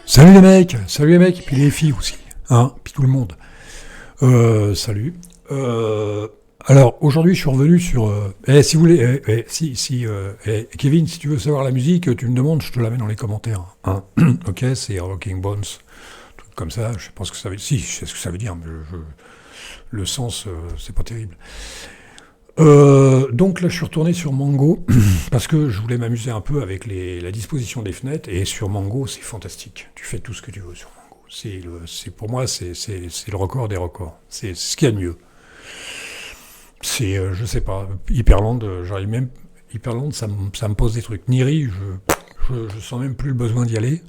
Salut les mecs, puis les filles aussi, hein, puis tout le monde. Salut. Alors aujourd'hui, je suis revenu sur. Si vous voulez, Kevin, si tu veux savoir la musique, tu me demandes, je te la mets dans les commentaires. Hein. Ok, c'est Rocking Bones, truc comme ça. Je sais pas ce que ça veut dire. Si, je sais ce que ça veut dire, mais le sens, c'est pas terrible. Donc là, je suis retourné sur Mango parce que je voulais m'amuser un peu avec la disposition des fenêtres, et sur Mango, c'est fantastique. Tu fais tout ce que tu veux sur Mango. Pour moi, c'est le record des records. C'est ce qu'il y a de mieux. C'est, je sais pas, Hyperland, j'arrive même. Hyperland, ça me pose des trucs. Niri, je sens même plus le besoin d'y aller.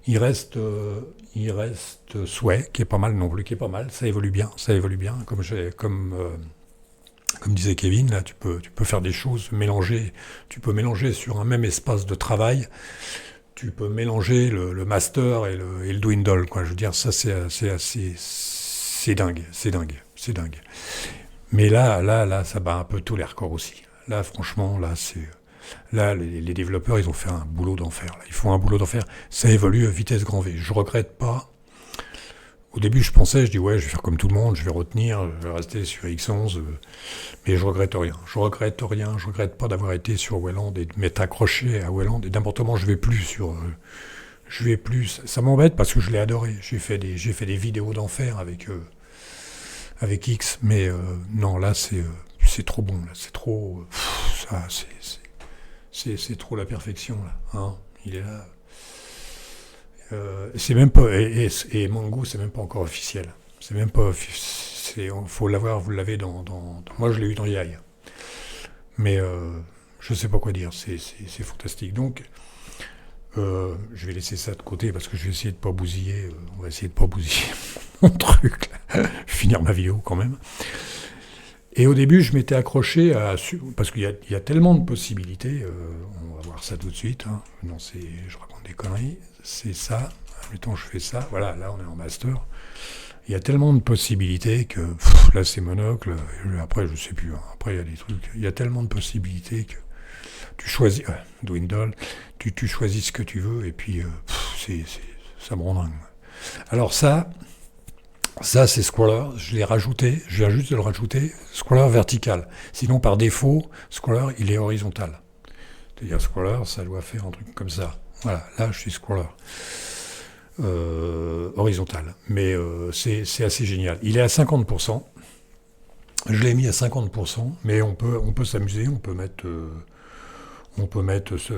Il reste Sway, qui est pas mal non plus, qui est pas mal. Ça évolue bien. Comme disait Kevin, là, tu peux faire des choses, mélanger. Tu peux mélanger sur un même espace de travail. Tu peux mélanger le master et le dwindle, quoi. Je veux dire, ça, c'est dingue. Mais là, ça bat un peu tous les records aussi. Là, franchement, les développeurs, ils ont fait un boulot d'enfer. Là. Ils font un boulot d'enfer. Ça évolue à vitesse grand V. Je regrette pas. Au début, je dis, ouais, je vais faire comme tout le monde, je vais retenir, je vais rester sur X11, mais je regrette rien. Je regrette pas d'avoir été sur Wayland et de m'être accroché à Wayland, et n'importe comment, je vais plus. Ça m'embête parce que je l'ai adoré. J'ai fait des vidéos d'enfer avec X, mais non, là, c'est trop bon, là, c'est trop, c'est trop la perfection, là, hein, il est là. C'est même pas, et Mango, c'est même pas encore officiel. C'est même pas, faut l'avoir, vous l'avez moi je l'ai eu dans Yai. Mais je sais pas quoi dire, c'est fantastique. Donc, je vais laisser ça de côté parce que je vais essayer de pas bousiller, on va essayer de pas bousiller mon truc, là. Finir ma vidéo quand même. Et au début, je m'étais accroché parce qu'il y a tellement de possibilités, on va voir ça tout de suite, hein. Non, je raconte des conneries, c'est ça, mettons je fais ça, voilà, là on est en master. Il y a tellement de possibilités que, là c'est monocle, après je sais plus, hein. Après il y a des trucs, il y a tellement de possibilités que tu choisis, dwindle, tu choisis ce que tu veux, et puis ça me rend dingue. Alors ça c'est Scroller, je viens juste de le rajouter, Scroller vertical. Sinon par défaut, Scroller il est horizontal. C'est-à-dire Scroller, ça doit faire un truc comme ça. Voilà, là je suis Scroller. Horizontal. Mais c'est assez génial. Il est à 50%. Je l'ai mis à 50%, mais on peut s'amuser, on peut mettre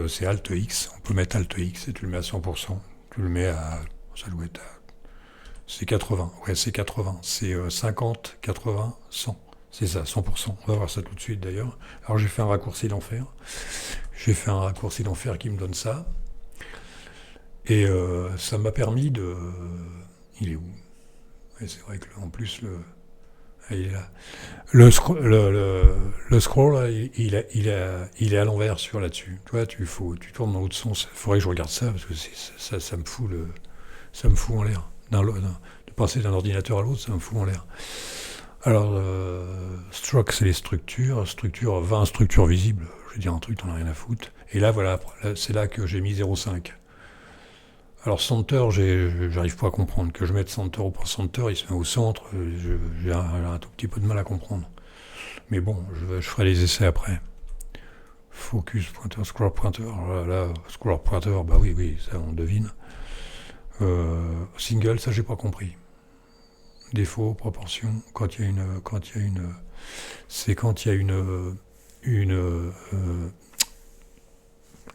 c'est Alt X, on peut mettre Alt X et tu le mets à 100%. Tu le mets à, ça doit être c'est 80, ouais c'est 80, c'est 50, 80, 100, c'est ça, 100%, on va voir ça tout de suite d'ailleurs. Alors j'ai fait un raccourci d'enfer, qui me donne ça, et ça m'a permis de... Il est où? Ouais, c'est vrai que en plus, il est là. Le scroll, là, il est à l'envers sur là-dessus. Tu vois, tu tournes dans l'autre sens, il faudrait que je regarde ça, parce que ça me fout en l'air. De passer d'un ordinateur à l'autre, ça me fout en l'air. Alors, Stroke, c'est les structures, 20 structures visibles, je vais dire un truc, t'en as rien à foutre. Et là, voilà, c'est là que j'ai mis 0,5. Alors, Center, j'arrive pas à comprendre. Que je mette Center ou pas Center, il se met au centre, j'ai un tout petit peu de mal à comprendre. Mais bon, je ferai les essais après. Focus, pointer, scroll pointer, là, scroll pointer, bah oui, ça on devine. Single, ça j'ai pas compris. Défaut, proportion, quand il y a une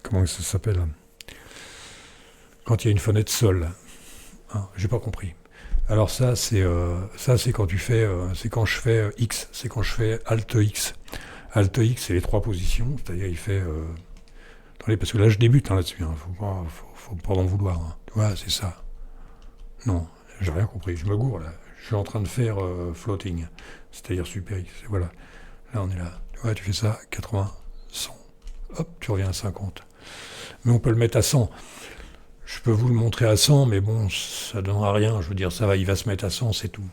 comment ça s'appelle, quand il y a une fenêtre seule, hein, j'ai pas compris. Alors ça c'est quand tu fais, c'est quand je fais X, c'est quand je fais Alt X. Alt X, c'est les trois positions, c'est-à-dire il fait attendez, parce que là je débute là-dessus, hein, faut pas m'en vouloir, hein. Tu vois, c'est ça. Non, j'ai rien compris, je me gourre là. Je suis en train de faire floating, c'est-à-dire Super X. Voilà, là on est là. Tu vois, tu fais ça, 80, 100. Hop, tu reviens à 50. Mais on peut le mettre à 100. Je peux vous le montrer à 100, mais bon, ça donnera rien. Je veux dire, ça va, il va se mettre à 100, c'est tout.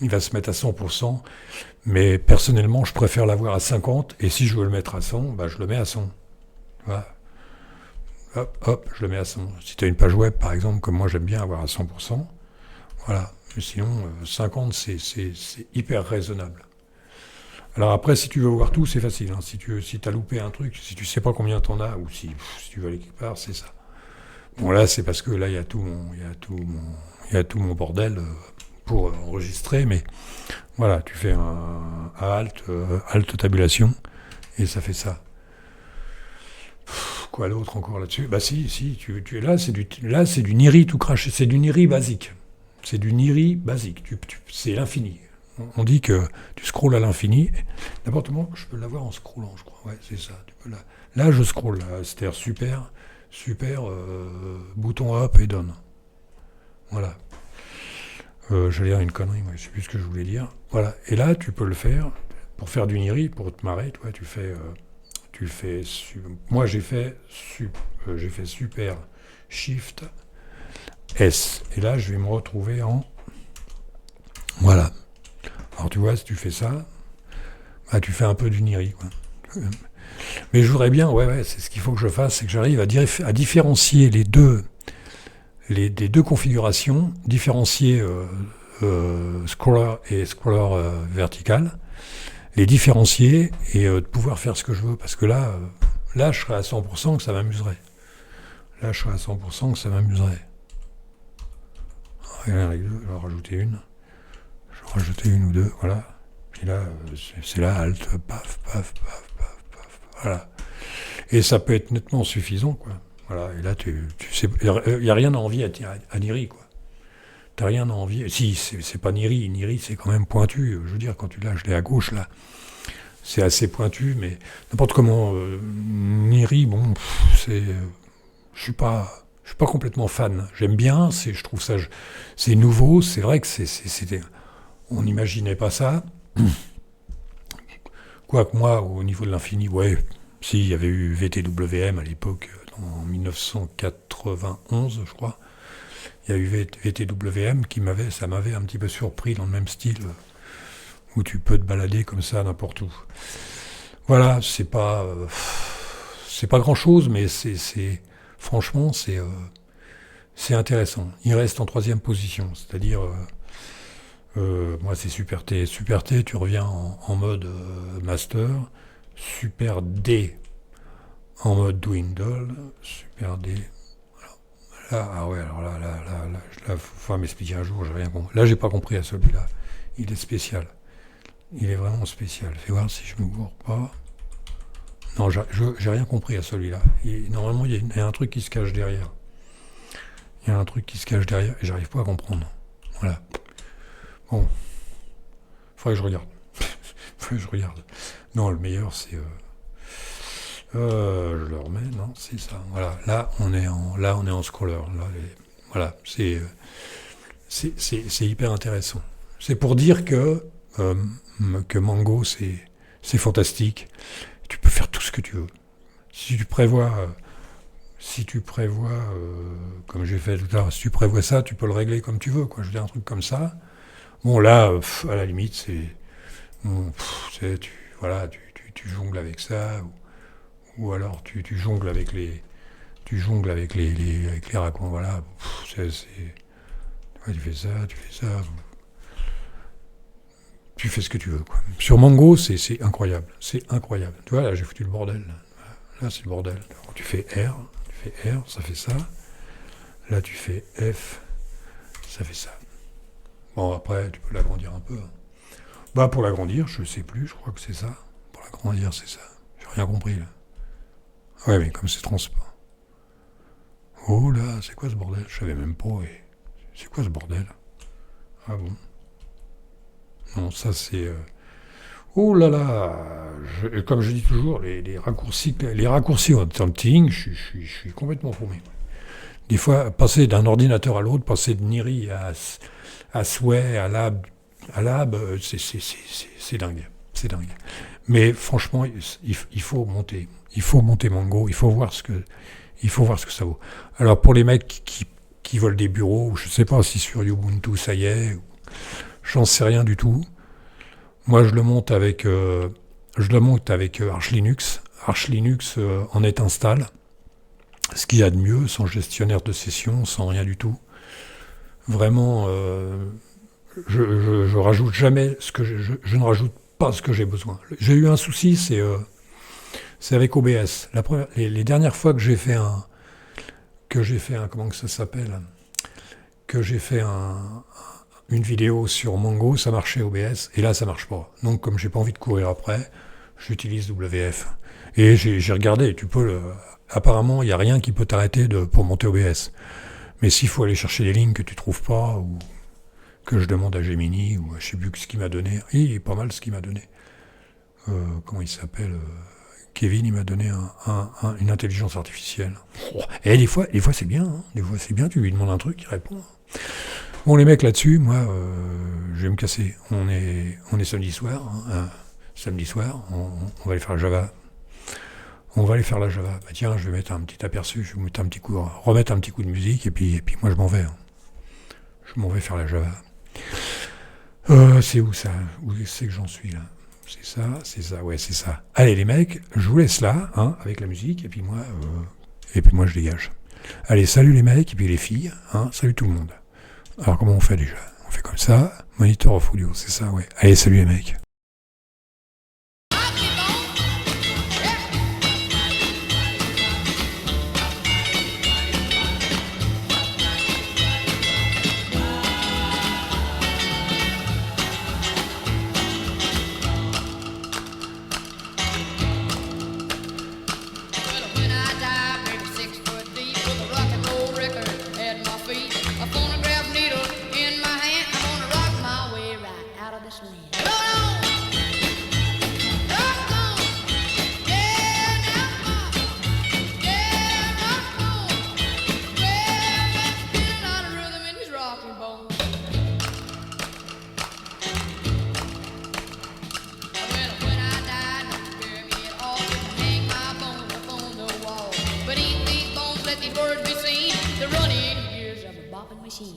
il va se mettre à 100%, mais personnellement, je préfère l'avoir à 50, et si je veux le mettre à 100, bah, je le mets à 100. Voilà. Hop, hop, je le mets à 100. Si tu as une page web, par exemple, comme moi j'aime bien avoir à 100%, voilà. Mais sinon, 50, c'est hyper raisonnable. Alors après, si tu veux voir tout, c'est facile. Hein. Si t'as loupé un truc, si tu sais pas combien t'en as, ou si tu veux aller quelque part, c'est ça. Bon là, c'est parce que là, il y a tout mon bordel pour enregistrer, mais voilà, tu fais un alt tabulation, et ça fait ça. Quoi d'autre encore là-dessus? Bah si, là, c'est du Niri tout craché, c'est du Niri basique. C'est du Niri basique, c'est l'infini. On dit que tu scrolles à l'infini. N'importe comment, je peux l'avoir en scrollant, je crois. Ouais, c'est ça. Là, je scroll, c'est-à-dire super, bouton up et down. Voilà. J'allais dire une connerie, moi, je sais plus ce que je voulais dire. Voilà. Et là, tu peux le faire pour faire du Niri, pour te marrer, toi, moi, j'ai fait super shift S. Et là, je vais me retrouver en... Voilà. Alors tu vois, si tu fais ça, bah, tu fais un peu du Niri, quoi. Mais je voudrais bien, ouais, c'est ce qu'il faut que je fasse, c'est que j'arrive à différencier les deux configurations, différencier scroller et scroller vertical, les différencier et de pouvoir faire ce que je veux, parce que là, je serais à 100% que ça m'amuserait. Là, je serais à 100% que ça m'amuserait. Je vais en rajouter une. Rajouter une ou deux, voilà. Puis là, c'est là, alt, paf, paf, paf, paf, paf, voilà. Et ça peut être nettement suffisant, quoi. Voilà, et là, tu sais, il n'y a rien à envier à Niri, quoi. T'as rien à envier. Si, c'est pas Niri. Niri, c'est quand même pointu. Je veux dire, quand tu l'as, je l'ai à gauche, là. C'est assez pointu, mais n'importe comment. Niri, bon, c'est... je suis pas complètement fan. J'aime bien, je trouve ça... C'est nouveau, c'est vrai que c'était... On n'imaginait pas ça. Quoique moi, au niveau de l'infini, ouais, si, il y avait eu VTWM à l'époque, en 1991, je crois. Il y a eu VTWM ça m'avait un petit peu surpris dans le même style, où tu peux te balader comme ça n'importe où. Voilà, c'est pas grand-chose, mais franchement, c'est intéressant. Il reste en 3e position, c'est-à-dire... moi, c'est Super T. Super T, tu reviens en mode master. Super D en mode dwindle. Super D. Là, ah ouais, alors là, faut m'expliquer un jour, j'ai rien compris. Là, j'ai pas compris à celui-là. Il est spécial. Il est vraiment spécial. Fais voir si je me gourre pas. Non, j'ai rien compris à celui-là. Normalement, il y a un truc qui se cache derrière. Il y a un truc qui se cache derrière et j'arrive pas à comprendre. Voilà. Bon, faudrait que je regarde. Non, le meilleur, c'est... je le remets, non, c'est ça. Voilà, là, on est en scroller. Là, voilà, c'est hyper intéressant. C'est pour dire que Mango, c'est fantastique. Tu peux faire tout ce que tu veux. Si tu prévois... comme j'ai fait tout à l'heure, si tu prévois ça, tu peux le régler comme tu veux, quoi. Je veux dire, un truc comme ça... Bon, là, à la limite, c'est... Bon, tu jongles avec ça, ou alors tu jongles avec les... Tu jongles avec les raccoins, voilà. Tu fais ça, tu fais ce que tu veux, quoi. Sur Mango, c'est incroyable. C'est incroyable. Tu vois, là, j'ai foutu le bordel. Là, c'est le bordel. Alors, tu fais R, ça fait ça. Là, tu fais F, ça fait ça. Bon, après, tu peux l'agrandir un peu. Bah, pour l'agrandir, je sais plus, je crois que c'est ça. Pour l'agrandir, c'est ça. J'ai rien compris, là. Ouais, mais comme c'est transparent. Oh là, c'est quoi ce bordel? Je savais même pas, et... C'est quoi ce bordel? Ah bon? Non, ça, c'est... Oh là là, comme je dis toujours, les raccourcis en tilting, je suis complètement paumé. Des fois, passer d'un ordinateur à l'autre, passer de Niri à Sway, à Lab, c'est dingue. C'est dingue. Mais franchement, il faut monter. Il faut monter Mango. Il faut voir ce que ça vaut. Alors pour les mecs qui veulent des bureaux, je ne sais pas si sur Ubuntu ça y est, j'en sais rien du tout. Moi, je le monte avec Arch Linux. Arch Linux en est install. Ce qu'il y a de mieux, sans gestionnaire de session, sans rien du tout. Vraiment, je rajoute jamais ce que je ne rajoute pas ce que j'ai besoin. J'ai eu un souci, c'est avec OBS. Les dernières fois que j'ai fait un, comment que ça s'appelle, que j'ai fait une vidéo sur Mongo, ça marchait OBS, et là ça marche pas. Donc comme j'ai pas envie de courir après, j'utilise WF. Et j'ai regardé, apparemment il n'y a rien qui peut t'arrêter pour monter OBS. Mais s'il faut aller chercher des lignes que tu trouves pas, ou que je demande à Gemini, ou je sais plus ce qu'il m'a donné, il est pas mal ce qu'il m'a donné. Comment il s'appelle Kevin, il m'a donné une intelligence artificielle. Et des fois c'est bien, hein. Des fois c'est bien, tu lui demandes un truc, il répond. Bon, les mecs là-dessus, moi, je vais me casser. On est samedi soir, hein, samedi soir, on va aller faire la Java. On va aller faire la Java. Bah tiens, je vais mettre un petit aperçu, je vais mettre remettre un petit coup de musique, et puis moi je m'en vais. Hein. Je m'en vais faire la Java. C'est où ça? Où c'est que j'en suis là? C'est ça, ouais, c'est ça. Allez les mecs, je vous laisse là, hein, avec la musique, et puis moi je dégage. Allez, salut les mecs, et puis les filles, hein, salut tout le monde. Alors comment on fait déjà? On fait comme ça, monitor of audio, c'est ça, ouais. Allez, salut les mecs. Birds be seen, the running gears of a bopping machine.